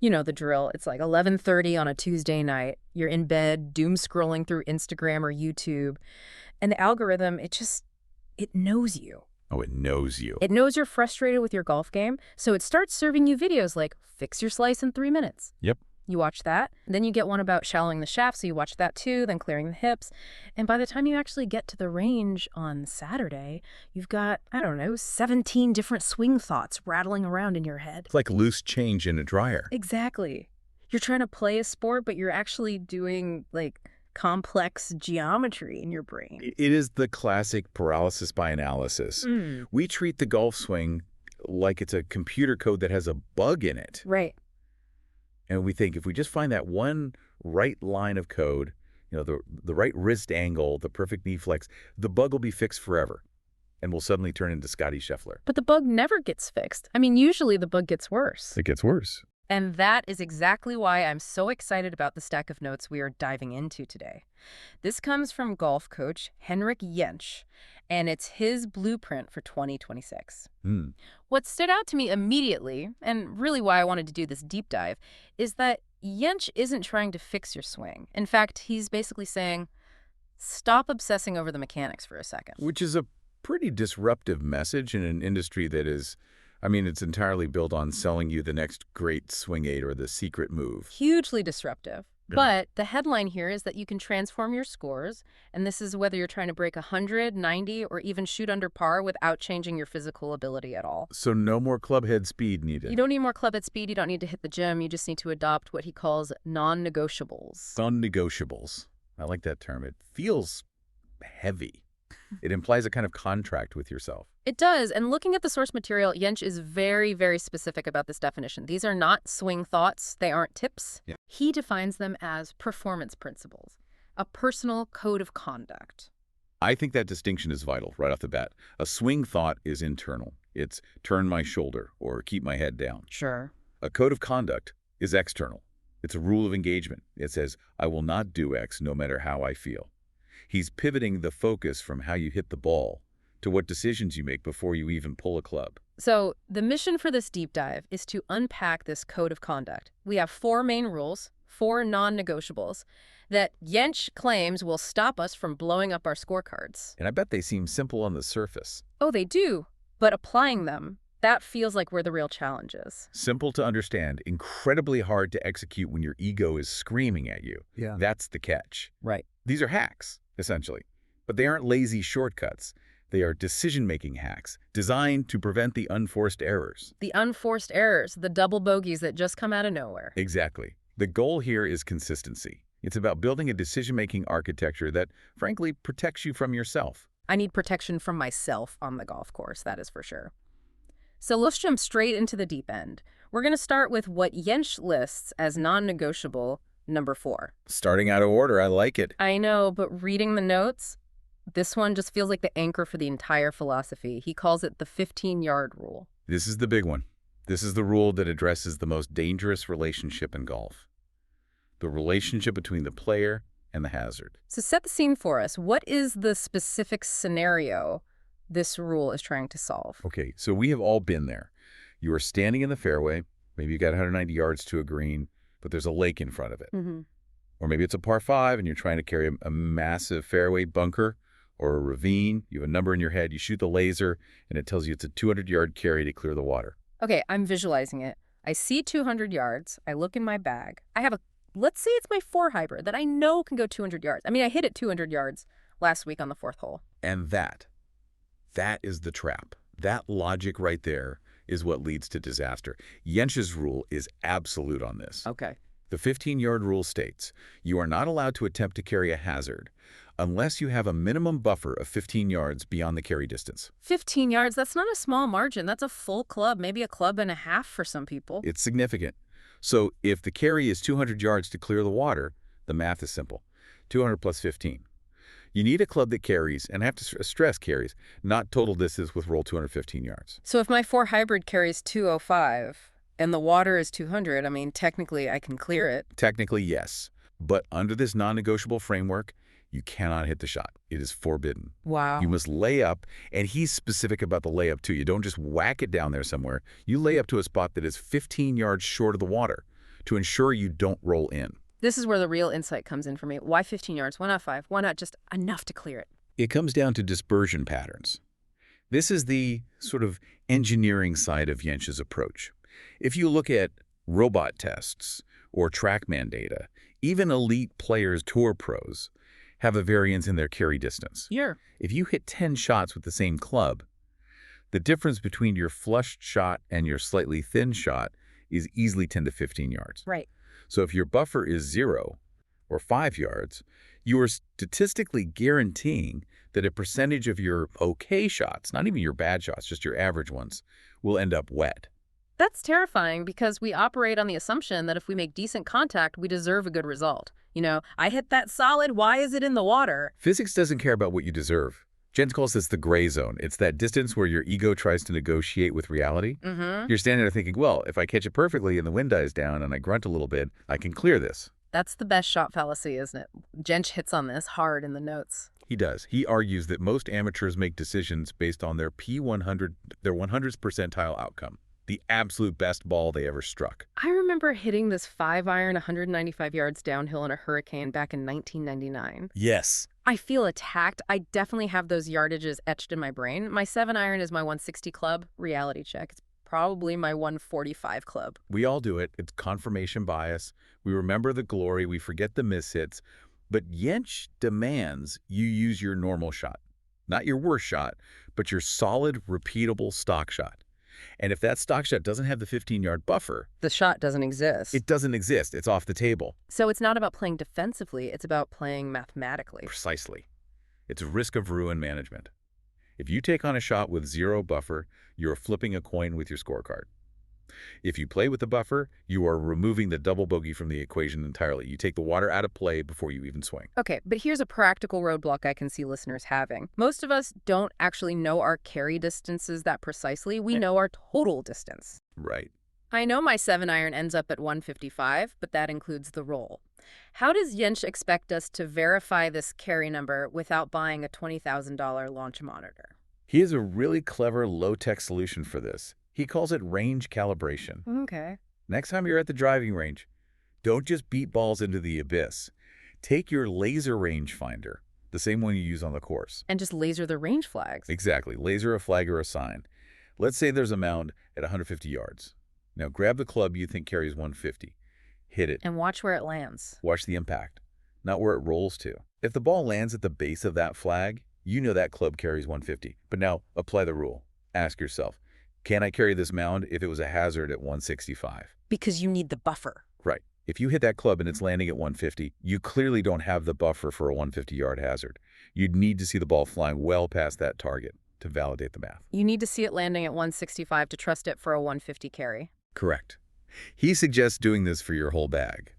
You know the drill. It's like 11:30 on a Tuesday night. You're in bed, doom scrolling through Instagram or YouTube, and the algorithm, it knows you. Oh, it knows you. It knows you're frustrated with your golf game, so it starts serving you videos like, fix your slice in 3 minutes. Yep. You watch that. Then you get one about shallowing the shaft, so you watch that too, then clearing the hips. And by the time you actually get to the range on Saturday, you've got, I don't know, 17 different swing thoughts rattling around in your head. It's like loose change in a dryer. Exactly. You're trying to play a sport, but you're actually doing, like, complex geometry in your brain. It is the classic paralysis by analysis. We treat the golf swing like it's a computer code that has a bug in it. Right. And we think if we just find that one right line of code, you know, the right wrist angle, the perfect knee flex, the bug will be fixed forever. And we'll suddenly turn into Scotty Scheffler. But the bug never gets fixed. I mean, usually the bug gets worse. It gets worse. And that is exactly why I'm so excited about the stack of notes we are diving into today. This comes from golf coach Henrik Jentsch, and it's his blueprint for 2026. What stood out to me immediately, and really why I wanted to do this deep dive, is that Jentsch isn't trying to fix your swing. In fact, he's basically saying, stop obsessing over the mechanics for a second. Which is a pretty disruptive message in an industry that is, I mean, it's entirely built on selling you the next great swing aid or the secret move. Hugely disruptive. But the headline here is that you can transform your scores, and this is whether you're trying to break 100, 90, or even shoot under par without changing your physical ability at all. So no more club head speed needed. You don't need more club head speed. You don't need to hit the gym. You just need to adopt what he calls non-negotiables. Non-negotiables. I like that term. It feels heavy. It implies a kind of contract with yourself. It does, and looking at the source material, Jentsch is very, very specific about this definition. These are not swing thoughts. They aren't tips. Yeah. He defines them as performance principles, a personal code of conduct. I think that distinction is vital right off the bat. A swing thought is internal. It's turn my shoulder or keep my head down. Sure. A code of conduct is external. It's a rule of engagement. It says, I will not do X no matter how I feel. He's pivoting the focus from how you hit the ball to what decisions you make before you even pull a club. So the mission for this deep dive is to unpack this code of conduct. We have 4 main rules, 4 non-negotiables, that Jentsch claims will stop us from blowing up our scorecards. And I bet they seem simple on the surface. Oh, they do. But applying them, that feels like where the real challenge is. Simple to understand, incredibly hard to execute when your ego is screaming at you. Yeah. That's the catch. Right. These are hacks, essentially. But they aren't lazy shortcuts. They are decision-making hacks designed to prevent the unforced errors. The unforced errors, the double bogeys that just come out of nowhere. Exactly. The goal here is consistency. It's about building a decision-making architecture that, frankly, protects you from yourself. I need protection from myself on the golf course, that is for sure. So let's jump straight into the deep end. We're going to start with what Jentsch lists as non-negotiable number 4. Starting out of order, I like it. I know, but reading the notes, this one just feels like the anchor for the entire philosophy. He calls it the 15-yard rule. This is the big one. This is the rule that addresses the most dangerous relationship in golf. The relationship between the player and the hazard. So set the scene for us. What is the specific scenario this rule is trying to solve? Okay, so we have all been there. You are standing in the fairway. Maybe you got 190 yards to a green, but there's a lake in front of it. Or maybe it's a par 5 and you're trying to carry a massive fairway bunker or a ravine. You have a number in your head. You shoot the laser, and it tells you it's a 200-yard carry to clear the water. Okay, I'm visualizing it. I see 200 yards. I look in my bag. I have let's say it's my 4 hybrid that I know can go 200 yards. I mean, I hit it 200 yards last week on the 4th hole. And that is the trap. That logic right there is what leads to disaster. Jentsch's rule is absolute on this. Okay. The 15-yard rule states, you are not allowed to attempt to carry a hazard unless you have a minimum buffer of 15 yards beyond the carry distance. 15 yards, that's not a small margin. That's a full club, maybe a club and a half for some people. It's significant. So if the carry is 200 yards to clear the water, the math is simple. 200 plus 15. You need a club that carries, and I have to stress carries, not total distance with roll 215 yards. So if my 4 hybrid carries 205 and the water is 200, I mean, technically I can clear it. Technically, yes. But under this non-negotiable framework, you cannot hit the shot. It is forbidden. Wow. You must lay up, and he's specific about the layup too. You don't just whack it down there somewhere. You lay up to a spot that is 15 yards short of the water. to ensure you don't roll in. This is where the real insight comes in for me. Why 15 yards? Why not 5? Why not just enough to clear it? It comes down to dispersion patterns. This is the sort of engineering side of Jentsch's approach. If you look at robot tests or TrackMan data, even elite players, tour pros, have a variance in their carry distance. Yeah. If you hit 10 shots with the same club, the difference between your flushed shot and your slightly thin shot is easily 10 to 15 yards. Right. So if your buffer is 0 or 5 yards, you are statistically guaranteeing that a percentage of your okay shots, not even your bad shots, just your average ones, will end up wet. That's terrifying because we operate on the assumption that if we make decent contact, we deserve a good result. You know, I hit that solid, why is it in the water? Physics doesn't care about what you deserve. Jentsch calls this the gray zone. It's that distance where your ego tries to negotiate with reality. You're standing there thinking, well, if I catch it perfectly and the wind dies down and I grunt a little bit, I can clear this. That's the best shot fallacy, isn't it? Jentsch hits on this hard in the notes. He does. He argues that most amateurs make decisions based on their P100, their 100th percentile outcome, the absolute best ball they ever struck. I remember hitting this 5-iron 195 yards downhill in a hurricane back in 1999. Yes. I feel attacked. I definitely have those yardages etched in my brain. My 7-iron is my 160 club. Reality check. It's probably my 145 club. We all do it. It's confirmation bias. We remember the glory. We forget the mishits. But Jentsch demands you use your normal shot. Not your worst shot, but your solid, repeatable stock shot. And if that stock shot doesn't have the 15-yard buffer, the shot doesn't exist. It doesn't exist. It's off the table. So it's not about playing defensively. It's about playing mathematically. Precisely. It's a risk of ruin management. If you take on a shot with 0 buffer, you're flipping a coin with your scorecard. If you play with the buffer, you are removing the double bogey from the equation entirely. You take the water out of play before you even swing. Okay, but here's a practical roadblock I can see listeners having. Most of us don't actually know our carry distances that precisely. We know our total distance. Right. I know my 7-iron ends up at 155, but that includes the roll. How does Jentsch expect us to verify this carry number without buying a $20,000 launch monitor? He has a really clever low-tech solution for this. He calls it range calibration. Okay. Next time you're at the driving range, don't just beat balls into the abyss. Take your laser range finder, the same one you use on the course. And just laser the range flags. Exactly. Laser a flag or a sign. Let's say there's a mound at 150 yards. Now grab the club you think carries 150. Hit it. And watch where it lands. Watch the impact, not where it rolls to. If the ball lands at the base of that flag, you know that club carries 150. But now apply the rule. Ask yourself, can I carry this mound if it was a hazard at 165? Because you need the buffer. Right. If you hit that club and it's landing at 150, you clearly don't have the buffer for a 150-yard hazard. You'd need to see the ball flying well past that target to validate the math. You need to see it landing at 165 to trust it for a 150 carry. Correct. He suggests doing this for your whole bag.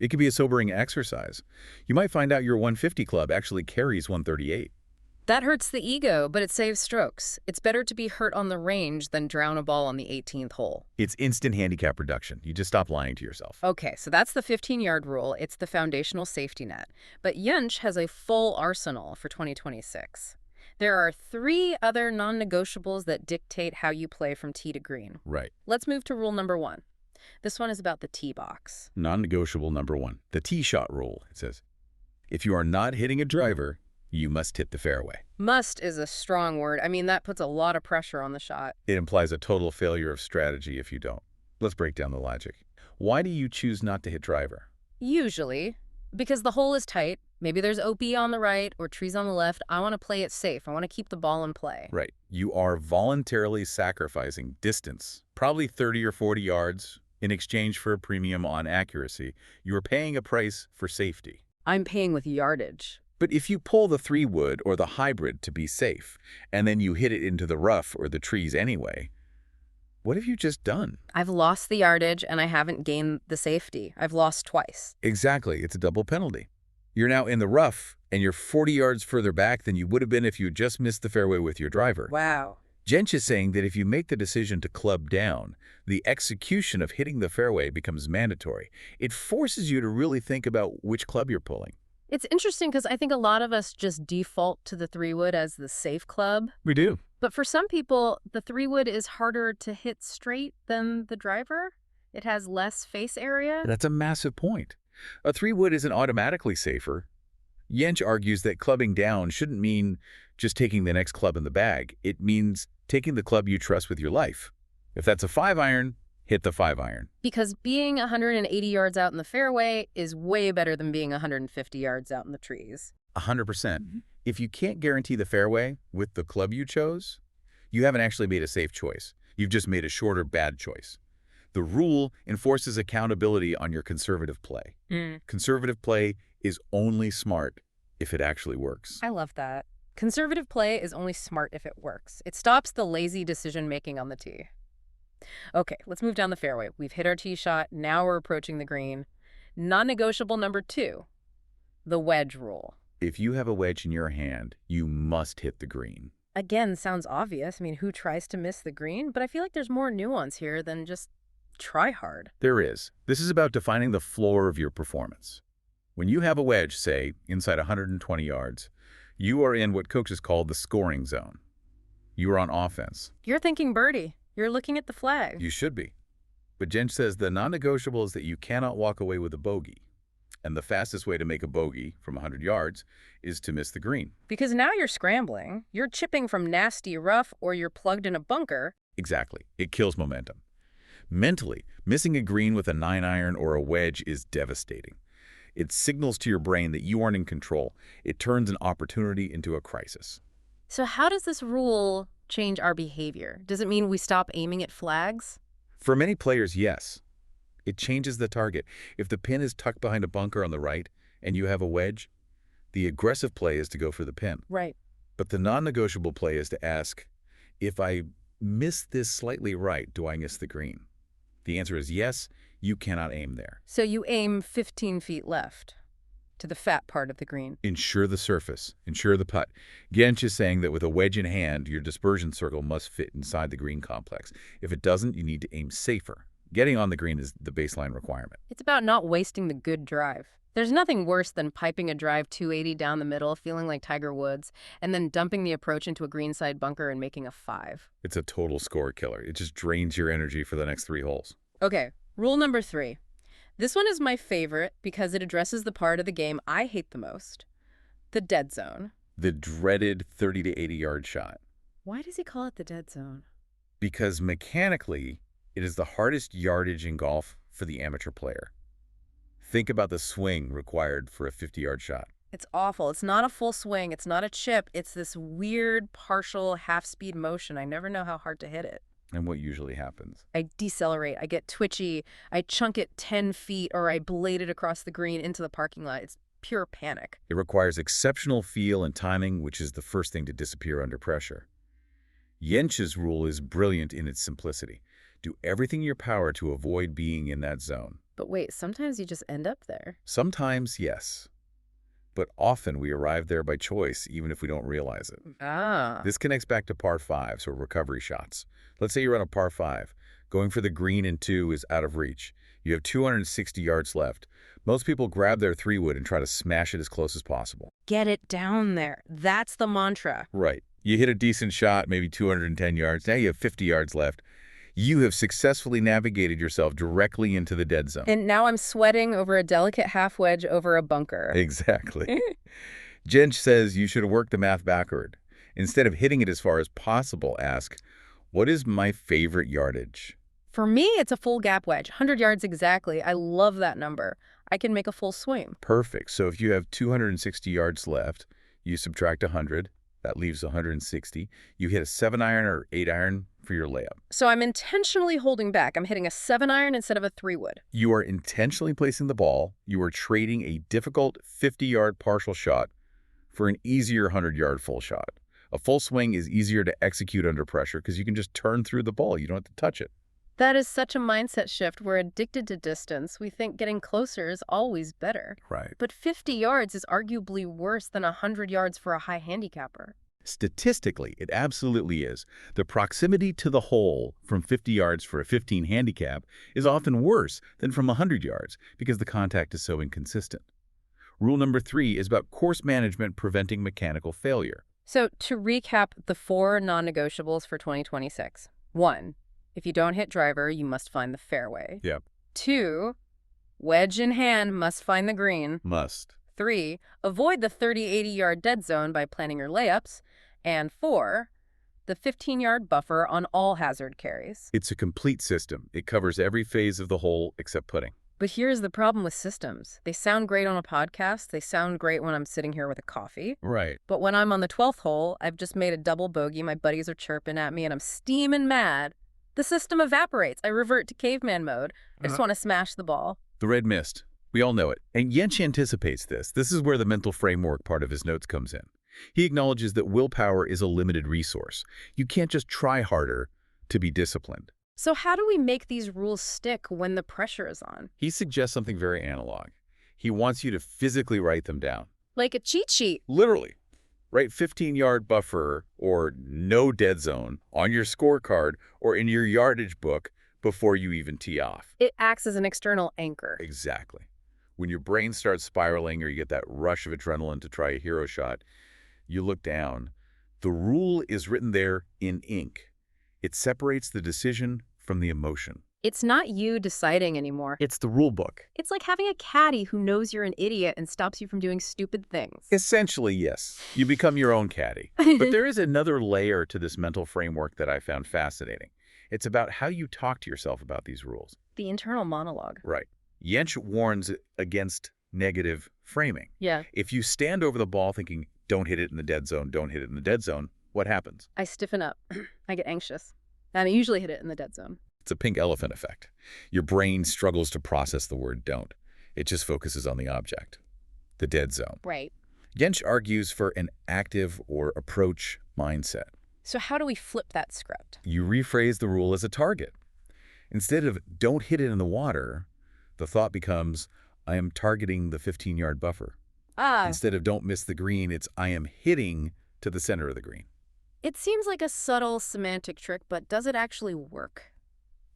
It could be a sobering exercise. You might find out your 150 club actually carries 138. That hurts the ego, but it saves strokes. It's better to be hurt on the range than drown a ball on the 18th hole. It's instant handicap reduction. You just stop lying to yourself. Okay, so that's the 15-yard rule. It's the foundational safety net. But Jentsch has a full arsenal for 2026. There are 3 other non-negotiables that dictate how you play from tee to green. Right. Let's move to rule number 1. This one is about the tee box. Non-negotiable number 1, the tee shot rule. It says, if you are not hitting a driver, you must hit the fairway. Must is a strong word. I mean, that puts a lot of pressure on the shot. It implies a total failure of strategy if you don't. Let's break down the logic. Why do you choose not to hit driver? Usually, because the hole is tight. Maybe there's OP on the right or trees on the left. I want to play it safe. I want to keep the ball in play. Right. You are voluntarily sacrificing distance, probably 30 or 40 yards, in exchange for a premium on accuracy. You are paying a price for safety. I'm paying with yardage. But if you pull the 3-wood or the hybrid to be safe, and then you hit it into the rough or the trees anyway, what have you just done? I've lost the yardage and I haven't gained the safety. I've lost twice. Exactly. It's a double penalty. You're now in the rough, and you're 40 yards further back than you would have been if you just missed the fairway with your driver. Wow. Jentsch is saying that if you make the decision to club down, the execution of hitting the fairway becomes mandatory. It forces you to really think about which club you're pulling. It's interesting because I think a lot of us just default to the 3-wood as the safe club. We do. But for some people, the 3-wood is harder to hit straight than the driver. It has less face area? That's a massive point. A 3-wood isn't automatically safer. Jentsch argues that clubbing down shouldn't mean just taking the next club in the bag. It means taking the club you trust with your life. If that's a 5-iron, hit the 5-iron. Because being 180 yards out in the fairway is way better than being 150 yards out in the trees. 100%. If you can't guarantee the fairway with the club you chose, you haven't actually made a safe choice. You've just made a shorter bad choice. The rule enforces accountability on your conservative play. Conservative play is only smart if it actually works. I love that. Conservative play is only smart if it works. It stops the lazy decision-making on the tee. Okay, let's move down the fairway. We've hit our tee shot. Now we're approaching the green. Non-negotiable number 2, the wedge rule. If you have a wedge in your hand, you must hit the green. Again, sounds obvious. I mean, who tries to miss the green? But I feel like there's more nuance here than just try hard. There is. This is about defining the floor of your performance. When you have a wedge, say, inside 120 yards, you are in what coaches call the scoring zone. You are on offense. You're thinking birdie. You're looking at the flag. You should be. But Jentsch says the non-negotiable is that you cannot walk away with a bogey. And the fastest way to make a bogey from 100 yards is to miss the green. Because now you're scrambling. You're chipping from nasty rough or you're plugged in a bunker. Exactly. It kills momentum. Mentally, missing a green with a 9-iron or a wedge is devastating. It signals to your brain that you aren't in control. It turns an opportunity into a crisis. So how does this rule change our behavior? Does it mean we stop aiming at flags? For many players, yes. It changes the target. If the pin is tucked behind a bunker on the right and you have a wedge, the aggressive play is to go for the pin. Right. But the non-negotiable play is to ask, if I miss this slightly right, do I miss the green? The answer is yes, you cannot aim there. So you aim 15 feet left to the fat part of the green. Ensure the surface. Ensure the putt. Jentsch is saying that with a wedge in hand, your dispersion circle must fit inside the green complex. If it doesn't, you need to aim safer. Getting on the green is the baseline requirement. It's about not wasting the good drive. There's nothing worse than piping a drive 280 down the middle, feeling like Tiger Woods, and then dumping the approach into a greenside bunker and making a 5. It's a total score killer. It just drains your energy for the next 3 holes. Okay, rule number 3. This one is my favorite because it addresses the part of the game I hate the most, the dead zone. The dreaded 30 to 80-yard shot. Why does he call it the dead zone? Because mechanically, it is the hardest yardage in golf for the amateur player. Think about the swing required for a 50-yard shot. It's awful. It's not a full swing. It's not a chip. It's this weird partial half-speed motion. I never know how hard to hit it. And what usually happens? I decelerate. I get twitchy. I chunk it 10 feet or I blade it across the green into the parking lot. It's pure panic. It requires exceptional feel and timing, which is the first thing to disappear under pressure. Jentsch's rule is brilliant in its simplicity. Do everything in your power to avoid being in that zone. But wait, sometimes you just end up there. Sometimes, yes. But often we arrive there by choice, even if we don't realize it. Ah. This connects back to par 5s or recovery shots. Let's say you're on a par 5. Going for the green in 2 is out of reach. You have 260 yards left. Most people grab their 3-wood and try to smash it as close as possible. Get it down there. That's the mantra. Right. You hit a decent shot, maybe 210 yards. Now you have 50 yards left. You have successfully navigated yourself directly into the dead zone. And now I'm sweating over a delicate half wedge over a bunker. Exactly. Jentsch says you should work the math backward. Instead of hitting it as far as possible, ask, what is my favorite yardage? For me, it's a full gap wedge, 100 yards exactly. I love that number. I can make a full swing. Perfect. So if you have 260 yards left, you subtract 100. That leaves 160. You hit a 7-iron or 8-iron for your layup. So I'm intentionally holding back. I'm hitting a 7-iron instead of a 3-wood. You are intentionally placing the ball. You are trading a difficult 50-yard partial shot for an easier 100-yard full shot. A full swing is easier to execute under pressure because you can just turn through the ball. You don't have to touch it. That is such a mindset shift. We're addicted to distance. We think getting closer is always better. Right. But 50 yards is arguably worse than 100 yards for a high handicapper. Statistically, it absolutely is. The proximity to the hole from 50 yards for a 15 handicap is often worse than from 100 yards because the contact is so inconsistent. Rule number 3 is about course management preventing mechanical failure. So to recap the 4 non-negotiables for 2026. 1. If you don't hit driver, you must find the fairway. Yep. 2, wedge in hand, must find the green. Must. 3, avoid the 30-80-yard dead zone by planning your layups. And 4, the 15-yard buffer on all hazard carries. It's a complete system. It covers every phase of the hole except putting. But here's the problem with systems. They sound great on a podcast. They sound great when I'm sitting here with a coffee. Right. But when I'm on the 12th hole, I've just made a double bogey, my buddies are chirping at me, and I'm steaming mad. The system evaporates. I revert to caveman mode. I just want to smash the ball. The red mist. We all know it. And Jentsch anticipates this. This is where the mental framework part of his notes comes in. He acknowledges that willpower is a limited resource. You can't just try harder to be disciplined. So how do we make these rules stick when the pressure is on? He suggests something very analog. He wants you to physically write them down. Like a cheat sheet. Literally. Write 15-yard buffer or no dead zone on your scorecard or in your yardage book before you even tee off. It acts as an external anchor. Exactly. When your brain starts spiraling or you get that rush of adrenaline to try a hero shot, you look down. The rule is written there in ink. It separates the decision from the emotion. It's not you deciding anymore. It's the rule book. It's like having a caddy who knows you're an idiot and stops you from doing stupid things. Essentially, yes. You become your own caddy. But there is another layer to this mental framework that I found fascinating. It's about how you talk to yourself about these rules. The internal monologue. Right. Jentsch warns against negative framing. Yeah. If you stand over the ball thinking, don't hit it in the dead zone, don't hit it in the dead zone, what happens? I stiffen up. I get anxious. And I usually hit it in the dead zone. It's a pink elephant effect. Your brain struggles to process the word don't. It just focuses on the object, the dead zone. Right. Jentsch argues for an active or approach mindset. So how do we flip that script? You rephrase the rule as a target. Instead of don't hit it in the water, the thought becomes, I am targeting the 15-yard buffer. Instead of don't miss the green, it's I am hitting to the center of the green. It seems like a subtle semantic trick, but does it actually work?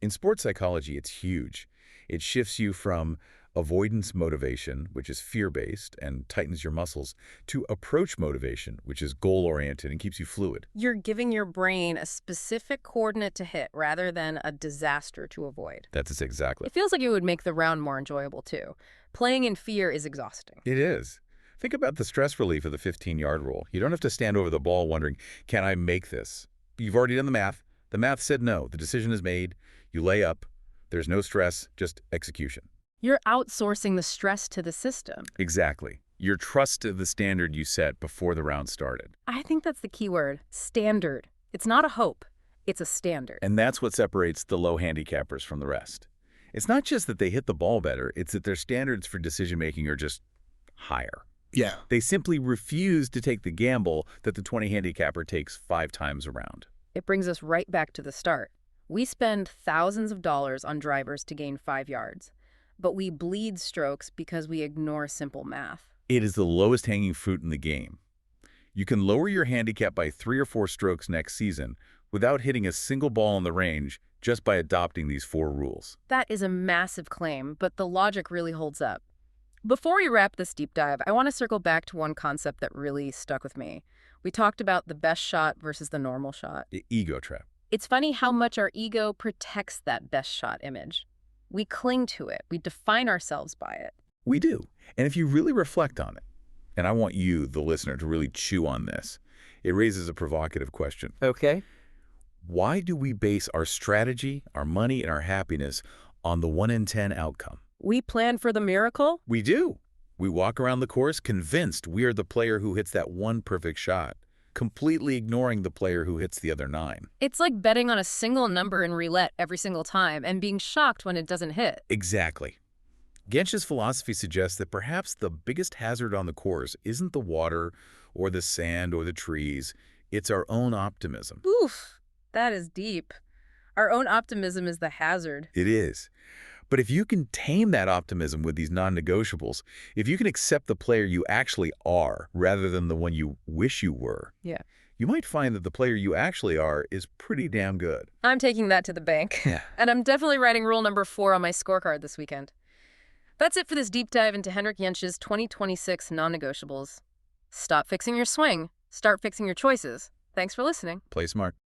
In sports psychology, it's huge. It shifts you from avoidance motivation, which is fear-based and tightens your muscles, to approach motivation, which is goal-oriented and keeps you fluid. You're giving your brain a specific coordinate to hit rather than a disaster to avoid. That's it exactly. It feels like it would make the round more enjoyable, too. Playing in fear is exhausting. It is. Think about the stress relief of the 15-yard rule. You don't have to stand over the ball wondering, can I make this? You've already done the math. The math said no. The decision is made. You lay up. There's no stress, just execution. You're outsourcing the stress to the system. Exactly. Your trust to the standard you set before the round started. I think that's the key word, standard. It's not a hope. It's a standard. And that's what separates the low handicappers from the rest. It's not just that they hit the ball better. It's that their standards for decision-making are just higher. Yeah. They simply refuse to take the gamble that the 20 handicapper takes 5 times around. It brings us right back to the start. We spend thousands of dollars on drivers to gain 5 yards, but we bleed strokes because we ignore simple math. It is the lowest hanging fruit in the game. You can lower your handicap by 3 or 4 strokes next season without hitting a single ball on the range just by adopting these 4 rules. That is a massive claim, but the logic really holds up. Before we wrap this deep dive, I want to circle back to one concept that really stuck with me. We talked about the best shot versus the normal shot. The ego trap. It's funny how much our ego protects that best shot image. We cling to it. We define ourselves by it. We do. And if you really reflect on it, and I want you, the listener, to really chew on this, it raises a provocative question. Okay. Why do we base our strategy, our money, and our happiness on the 1 in 10 outcome? We plan for the miracle? We do. We walk around the course convinced we are the player who hits that one perfect shot, completely ignoring the player who hits the other 9. It's like betting on a single number in roulette every single time and being shocked when it doesn't hit. Exactly. Jentsch's philosophy suggests that perhaps the biggest hazard on the course isn't the water or the sand or the trees. It's our own optimism. Oof, that is deep. Our own optimism is the hazard. It is. But if you can tame that optimism with these non-negotiables, if you can accept the player you actually are rather than the one you wish you were, you might find that the player you actually are is pretty damn good. I'm taking that to the bank. Yeah. And I'm definitely writing rule number 4 on my scorecard this weekend. That's it for this deep dive into Henrik Jentsch's 2026 non-negotiables. Stop fixing your swing. Start fixing your choices. Thanks for listening. Play smart.